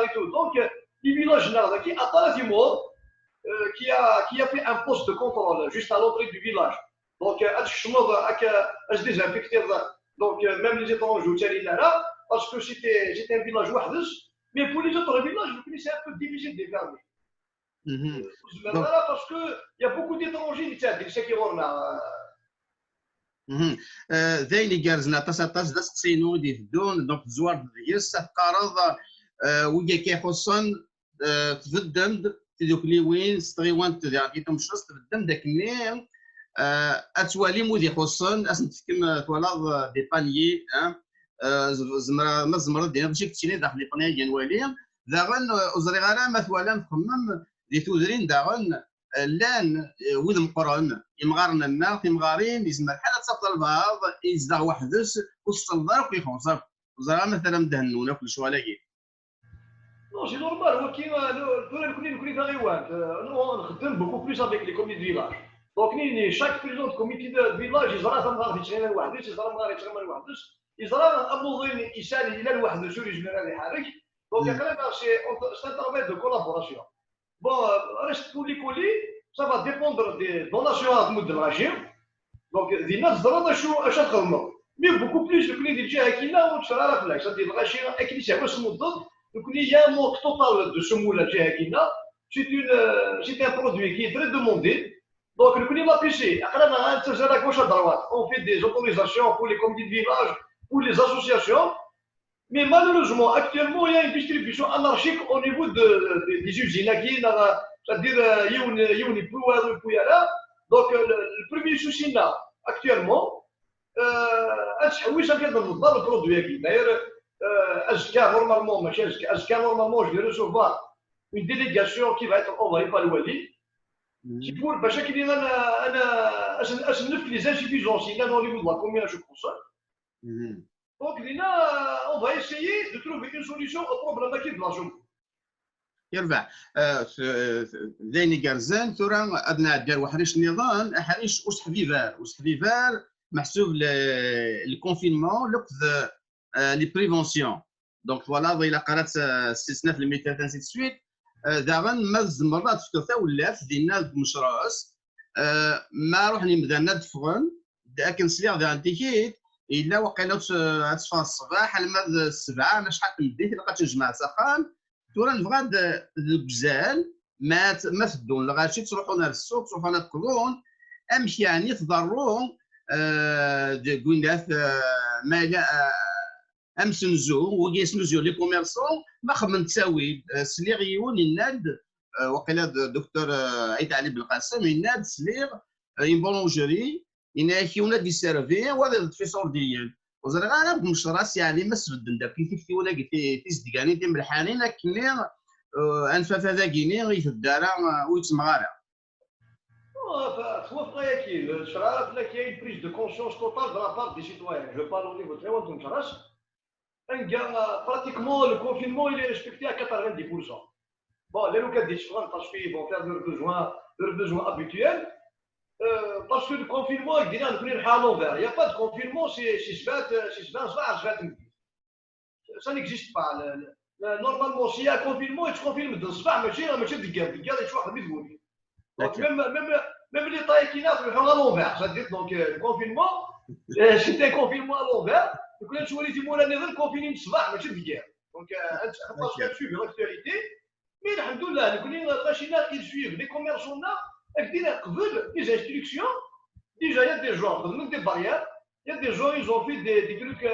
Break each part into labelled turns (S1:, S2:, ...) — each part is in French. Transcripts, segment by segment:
S1: et tout. Donc, les villages qui a qui a fait un poste de contrôle juste à l'entrée du village. Donc, je désinfecté. Donc, même les étrangers, là, parce que c'était un village wahdes. Mais pour les autres villages, c'est un peu difficile de les fermer. Parce qu'il y a beaucoup d'étrangers qui vont là.
S2: ذاي اللي جارزنا تصاطاس دا سقسينو دي الدون دونك زوار ديس قرض ويا كيخصن تفدم دوك لي وين ستريوان تديرتهم شخص تفدم داك النيم اتوالي مودي خصن اسنتكم تولا دي بانيي زمرا ما زمرا دينا ماشي كتيني داخل لي بانيي ديال والي داغن ازري غالا مثلا نخمم دي تودرين داغن لان ود مقرن يمغارنا تيمغارين يسمى بحال تصفط البعض يزدغ وحدس وسط الدار وكيخونص زرا مثلا دهنونا كل شويه لاكي
S1: Non, c'est normal. Moi, qui est نخدم beaucoup plus avec les comités de village. Donc, chaque président de comité de village, ils auront un غادي واحد، ils auront غادي تشغل واحد، ils auront أبوظين يسال إلى الواحد سوري يجمع هذا يحرك. Donc, c'est un travail de collaboration. Bon, reste pour les colis, ça va dépendre des donations à Moud de la Chine. Donc, des nattes de la Chine, mais beaucoup plus que les dirigeants qui n'ont pas de salaire, c'est-à-dire la Chine, et qui s'est reçu. Donc, il y a un manque total de ce moule à c'est un produit qui est très demandé. Donc, le climat PC, à gauche à droite, on fait des autorisations pour les comités de village, pour les associations. Mais malheureusement, actuellement, il y a une distribution anarchique au niveau des usines. C'est-à-dire, il y a là. Donc, le premier souci là, actuellement, oui, ça vient dans le produit. D'ailleurs, normalement, je vais recevoir une délégation qui va être envoyée par le Wali. Qui pour chaque année, les insuffisances, il y a dans les mots, combien je consomme. Donc, on va essayer de trouver une solution au problème de la zone.
S2: يربع ذيني كارزان ثورا ادنا دار وحريش النظام حريش وسحبيفار محسوب الكونفينمون لوقت لي بريفونسيون دونك فوالا ضيلا قرات استثناء في الميتات نسيت سويت داغن ما زمرات فتوثا ولات دينا بمشراس ما روح نبدا ندفغن لكن سليغ ديال التيكيت الا وقيلا تصفى الصباح المد السبعه انا شحال مديت لقيت نجمع سخان تورا نبغى البزال ما تدون لغاشي تروحوا للسوق تروحوا للكلون امشي يعني تضرون قلنا ما امسنزو وكيسنزو لي كوميرسون ما خمن تساوي سليغ يون يناد وقيلا دكتور عيد علي بالقاسم يناد سليغ اون بولونجيري يناكيونا دي سيرفي وهذا في صورديين وزرا انا مش راس يعني ما سبدن داك كيف ولا قلت تيزدكاني ديال الحانين كني انفا فذا كيني غي في الدار ويتمغارا
S1: توافق ياكي الشرارة لا كاين بريز دو كونسيونس توتال دو لا بار دي سيتويان جو بارل او نيفو تري وانتم مشراش براتيكمون لو كونفينمون il est respecté à 90%. Bon, les locaux différents parce qu'ils vont faire leurs besoins habituels. Parce que le confinement, il y a pas de confinement, ça n'existe pas. Normalement, s'il y a un confinement, il se confine dans ce pas, même les tailles qui naissent, ils sont à l'envers. C'est-à-dire, donc, le confinement, c'était un confinement à l'envers. Donc, là, tu vois, les confinement, donc, parce qu'elles suivent l'actualité, mais alhamdoulilah, ils suivent les commerçants là. Des instructions, déjà il y a des gens, des barrières, il y a des gens, ils ont fait des trucs,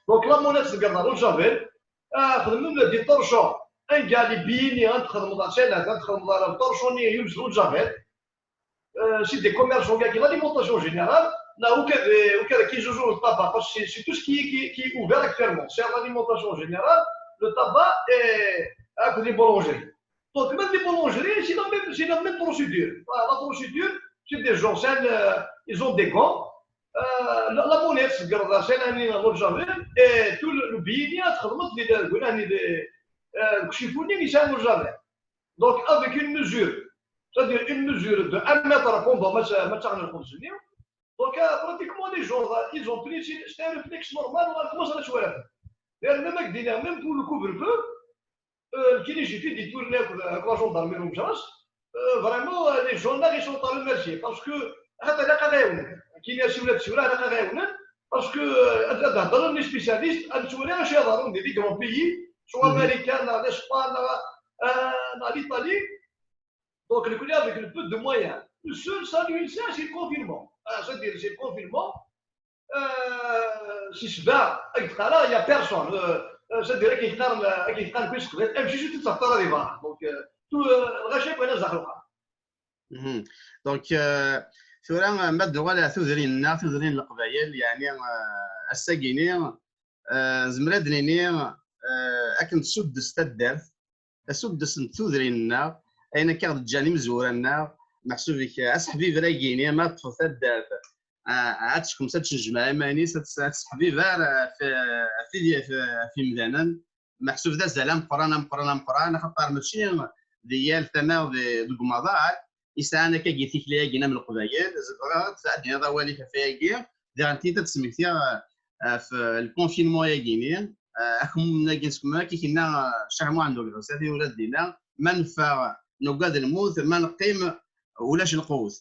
S1: donc la monnaie se garde à l'autre javel, des torchons, un gars, les billets, c'est des commerçants qui ont l'alimentation générale, là où qui jouent le tabac, parce que c'est tout ce qui est ouvert actuellement, c'est l'alimentation générale, le tabac et les boulangeries. Donc, même les boulangeries, c'est la même procédure. La procédure, c'est des gens, ils ont des gants, la monnaie, c'est l'autre javel, et tout le billet, donc, avec une mesure, c'est-à-dire une mesure de 1 mètre pendant Donc, pratiquement, les gens, ils ont pris, c'était un réflexe normal, on a commencé à le même pour le couvre-feu, qui j'ai fait des tournées avec la gendarmerie ou vraiment, les gendarmes, ils sont à remercier parce que, parce que, les spécialistes, dans des grands pays, soit américains, l'Espagne, l'Italie, donc le collègue avec un peu de moyens. Le seul salut, c'est le confinement. C'est-à-dire, c'est le confinement. Si je vais, il n'y a personne. C'est-à-dire qu'il y a plus de temps. Je suis tout à fait arrivé. Donc, tout le rachet, c'est ça.
S2: دونك ثورة مد ولا ثوذرين النار ثوذرين القبائل يعني الساقيني زمرادنيني أكن تسود ستدرت تسود ثوذرين النار أين كان جاني مزورة النار محسوبك أسحبي فراجيني ما تفوت الدرت عاتشكم ساتش الجماعة ماني ساتسحبي فار في مدانا محسوب ذا زلام قرانا خطر ماشي ديال ثما القماضات يسانا كيتيك ليا جينا من القبائل زغرات عندنا ضوالي كفايا دير انت تسميتيها في الكونفينمون يا جيني اخم ناقصكم كينا شحال عنده العسات ولاد دينا ما نفع نقاد الموت ما نقيم ولاش نقوت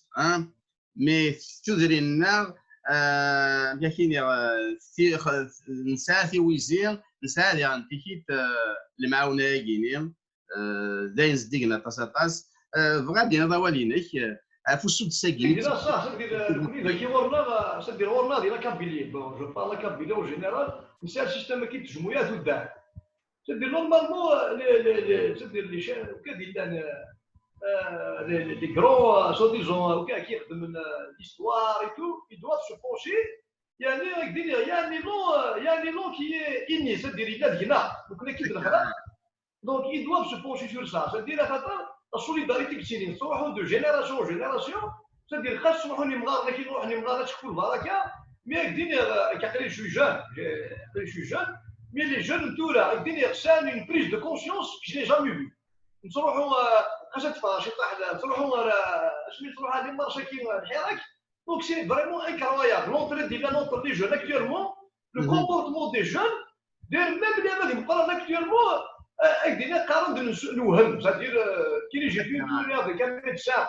S2: مي تدري النار كاين في نساتي ويزير نساتي انت كيت المعاونه يا جيني داين زديقنا طاس غادي هذا والينك فوسو تساقي
S1: لا صح سدير كي ورنا سدير ورنا ديال كابيلي بون جو بارلا كابيلي او جينيرال نسال سيستم كي تجمعيات ودار سدير نورمالمون سدير لي شان كدير لي غرون سو ديزون كي يخدم ليستوار اي تو اي دوا سو بونشي يعني دير يعني لون كي اني سدير الا دينا دوك كي دخل دونك اي دوا سو بونشي سور سا سدير خاطر la solidarité qui s'est de génération en génération, c'est-à-dire que si on est mort, mais je suis jeune, mais les jeunes tout là, c'est une prise de conscience que je n'ai jamais vue. Donc c'est vraiment incroyable. L'entre les jeunes actuellement, le comportement des jeunes, même les actuellement, avec des carans de nous, c'est-à-dire qu'il j'ai vu avec un médecin,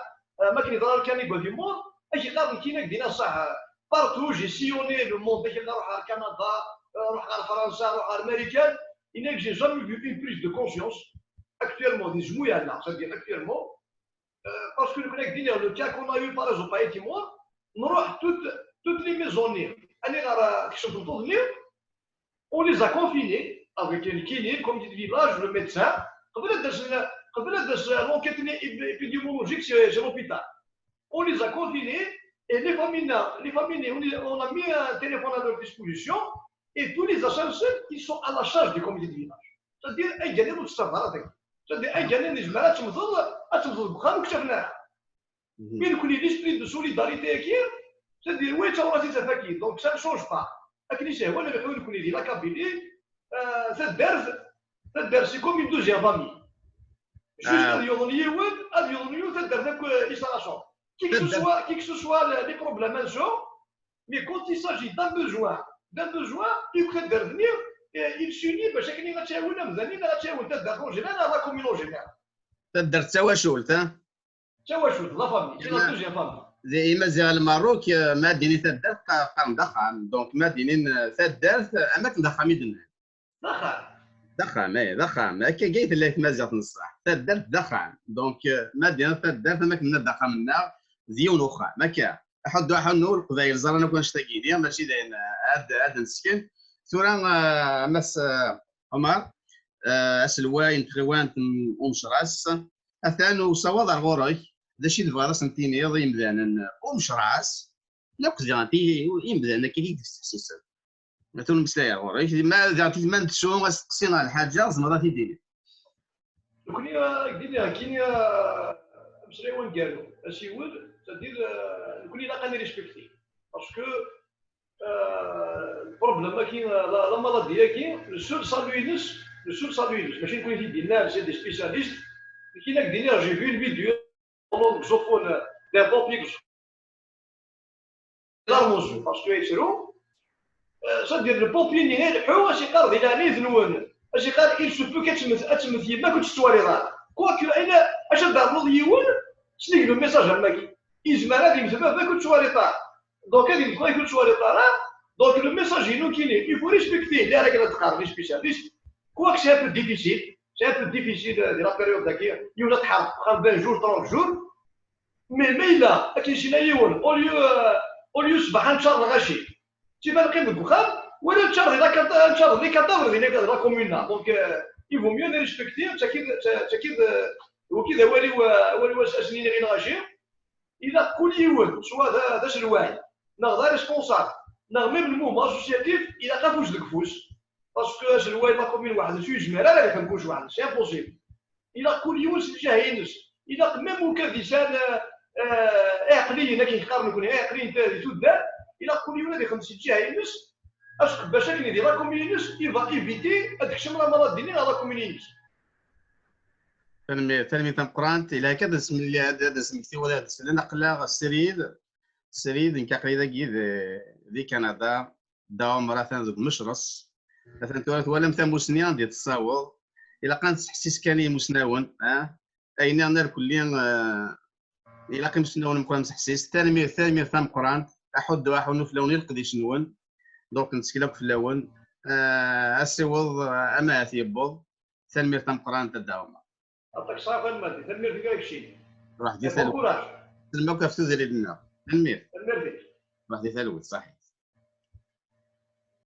S1: qui dans le cannibale du monde, et qui a dit partout, j'ai sillonné le monde, j'ai au Canada, au France, à l'Amérique, il n'est que j'ai jamais vu une prise de conscience actuellement des jouets là, c'est-à-dire actuellement, parce que le cas qu'on a eu par exemple à Timor, nous toutes les maisons, on les a confinés. Avec le kiné, comme dit le village, le médecin, l'enquête épidémiologique chez l'hôpital. On les a confinés et les familles, on a mis un téléphone à leur disposition et tous les ascenseurs, ils sont à la charge du comité de village. C'est-à-dire, ils gagnent notre savoir. C'est-à-dire, ils gagnent les malades, ils mais l'esprit de solidarité qui c'est-à-dire, oui, ça va être fait. Donc, ça ne change pas. La Kabylie, c'est comme une deuxième famille. Juste qui que ce soit les problèmes, mais quand il s'agit d'un besoin, il peut devenir, il s'unit, chacun a tchéoui, la communauté générale.
S2: تقدر تسوى
S1: la famille, c'est la deuxième famille.
S2: زي مازال الماروك ما ديني تدرت قرن ضخم دونك ما دينين تدرت اماكن ضخم يدنا ضخم كي قيت اللي تمازال نصح تدرت ضخم دونك ما دينا تدرت اماكن ضخم النار ديون اخرى ما كان حد نور القبائل زرنا كون شتاقيني ماشي داين هذا نسكن ثورا مس عمر اسلواين تخوان ومشراس اثانو صواد غوري ذا شي الفيروس نتيني يمدانا ومشراس لا كزانتي يمدانا كي تحسس مثلا مسلايا غوري ما زعتي ما نتسو سقسينا الحاجه زمراتي ديري
S1: كوني قلنا كاين مسلايا قالوا اش يقول c'est-à-dire كوني لا قاني ريسبكتي باسكو البروبليم كاين لا مالادي كاين لو سول سالوينس ماشي نكون في ديالنا سي دي سبيسياليست كاين قلنا جي في الفيديو زوفون des pompiers لارموزو باسكو يشرو صدير البوبيني يلحو اش يقار دي لاني ذنون اش يقار il se peut كتمث يما كنت تستواري راه كواكو انا اش دارلو ديون شنو يقول الميساج هما يزمر هذه يمثل ما كنت تستواري طار دونك هذه يمثل كنت تستواري طار دونك لو ميساج ينو كيني il faut respecter لا راك تقارني سبيسياليست كواك سي ان بو ديفيسيل سي ان بو ديفيسيل دي لا بيريود داكي يولا تحرق 20 جور 30 جور مي الا كاين شي نايون اوليو صباح نشار الغاشي تيبان غير بالدخان ولا نشار لي 14 ديال لا كومونا دونك il vaut mieux respecter تاكيد وكذا والي واش اشني غير غاشي الا كل يوم سواء داش الواعي ناخذ ريسبونسابل ناخذ ميم المومون اسوسياتيف الا قافوش دكفوش باسكو اش الواعي لا كومين واحد شي جمال لا كنكونش واحد سي امبوسيبل الا كل يوم سجاهينش الا ميم وكاديسان عقليا كي نقارنوا كون عقليا تاعي تودار الا كل يوم هذه 50 جاهينش اش باش كي ندير لا كومينيش يبغى ايفيتي هذيك الشمره مرات ديني على كومينيش
S2: تنمية قرانت الى كذا اسم اللي هذا اسم كثير ولا هذا لان قلا السريد ان كاقري داكي ذي كندا داو مرات ذوك مشرس مثلا تورث ولا مثلا مسنيان ديال التصاور الا كانت تحسيس كاني مسناون اين نار كليا الا كان مسناون مقران تحسيس تنمية ثم قرانت احد واحد نفلون يلقدي شنون دونك نسكلاك في اللون اسيوض اما ثيبوض تنمية ثم قرانت الداومه
S1: عطاك صافا المادي تنمير في كاع شيء
S2: راح دي ثلوث الموقف تزري لنا تنمير
S1: تنمير
S2: راح دي ثلوث صحيح